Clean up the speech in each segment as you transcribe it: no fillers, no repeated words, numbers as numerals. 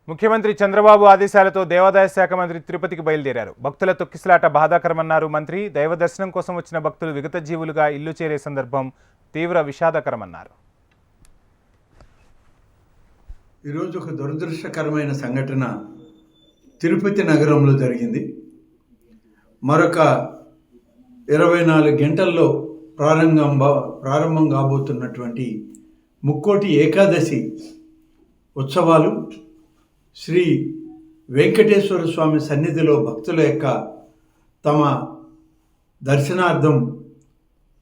ముఖ్యమంత్రి చంద్రబాబు ఆదేశాలతో దేవాదాయ శాఖ మంత్రి తిరుపతికి బయలుదేరారు. భక్తుల తొక్కిసలాట బాధాకరమన్నారు మంత్రి. దైవ దర్శనం కోసం వచ్చిన భక్తులు విగత జీవులుగా ఇల్లు చేరే సందర్భం తీవ్ర విషాదకరమన్నారు. ఈరోజు ఒక దురదృష్టకరమైన సంఘటన తిరుపతి నగరంలో జరిగింది. మరొక 24 గంటల్లో ప్రారంభం కాబోతున్నటువంటి ముక్కోటి ఏకాదశి ఉత్సవాలు శ్రీ వెంకటేశ్వర స్వామి సన్నిధిలో భక్తుల యొక్క తమ దర్శనార్థం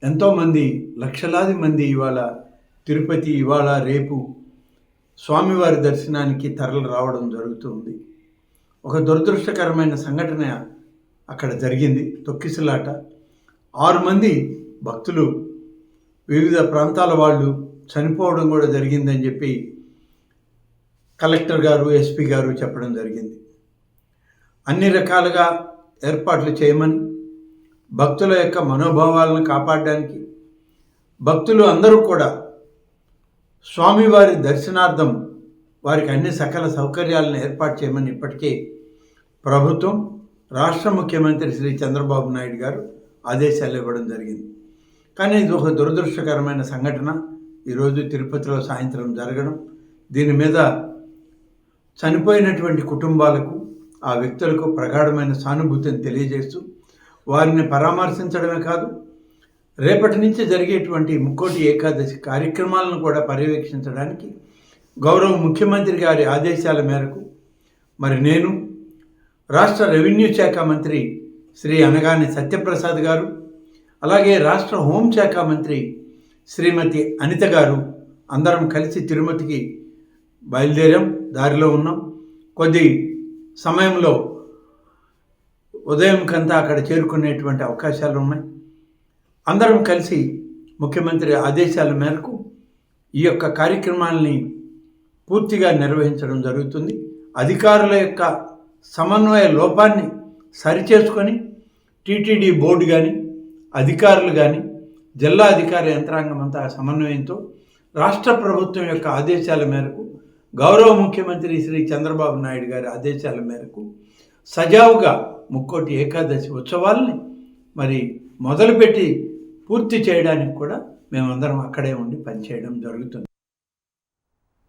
ఎంతోమంది లక్షలాది మంది ఇవాళ తిరుపతి ఇవాళ రేపు స్వామివారి దర్శనానికి తరలి రావడం జరుగుతుంది. ఒక దురదృష్టకరమైన సంఘటన అక్కడ జరిగింది. తొక్కిసలాట 6 మంది భక్తులు వివిధ ప్రాంతాల వాళ్ళు చనిపోవడం కూడా జరిగిందని చెప్పి కలెక్టర్ గారు, ఎస్పీ గారు చెప్పడం జరిగింది. అన్ని రకాలుగా ఏర్పాట్లు చేయమని, భక్తుల యొక్క మనోభావాలను కాపాడడానికి భక్తులు అందరూ కూడా స్వామివారి దర్శనార్థం వారికి అన్ని సకల సౌకర్యాలను ఏర్పాటు చేయమని ఇప్పటికే ప్రభుత్వం, రాష్ట్ర ముఖ్యమంత్రి శ్రీ చంద్రబాబు నాయుడు గారు ఆదేశాలు ఇవ్వడం జరిగింది. కానీ ఇది ఒక దురదృష్టకరమైన సంఘటన ఈరోజు తిరుపతిలో సాయంత్రం జరగడం, దీని మీద చనిపోయినటువంటి కుటుంబాలకు, ఆ వ్యక్తులకు ప్రగాఢమైన సానుభూతిని తెలియజేస్తూ వారిని పరామర్శించడమే కాదు, రేపటి నుంచి జరిగేటువంటి ముక్కోటి ఏకాదశి కార్యక్రమాలను కూడా పర్యవేక్షించడానికి గౌరవ ముఖ్యమంత్రి గారి ఆదేశాల మేరకు మరి నేను, రాష్ట్ర రెవెన్యూ శాఖ మంత్రి శ్రీ అనగాని సత్యప్రసాద్ గారు, అలాగే రాష్ట్ర హోంశాఖ మంత్రి శ్రీమతి అనిత గారు అందరం కలిసి తిరుమతికి బయలుదేరాం. దారిలో ఉన్నాం. కొద్ది సమయంలో ఉదయం కంతా అక్కడ చేరుకునేటువంటి అవకాశాలు ఉన్నాయి. అందరం కలిసి ముఖ్యమంత్రి ఆదేశాల మేరకు ఈ యొక్క కార్యక్రమాల్ని పూర్తిగా నిర్వహించడం జరుగుతుంది. అధికారుల యొక్క సమన్వయ లోపాన్ని సరిచేసుకొని టీటీడీ బోర్డు కానీ, అధికారులు కానీ, జిల్లా అధికార యంత్రాంగం అంతా సమన్వయంతో రాష్ట్ర ప్రభుత్వం యొక్క ఆదేశాల మేరకు, గౌరవ ముఖ్యమంత్రి శ్రీ చంద్రబాబు నాయుడు గారి ఆదేశాల మేరకు సజావుగా ముక్కోటి ఏకాదశి ఉత్సవాల్ని మరి మొదలుపెట్టి పూర్తి చేయడానికి కూడా మేమందరం అక్కడే ఉండి పనిచేయడం జరుగుతుంది.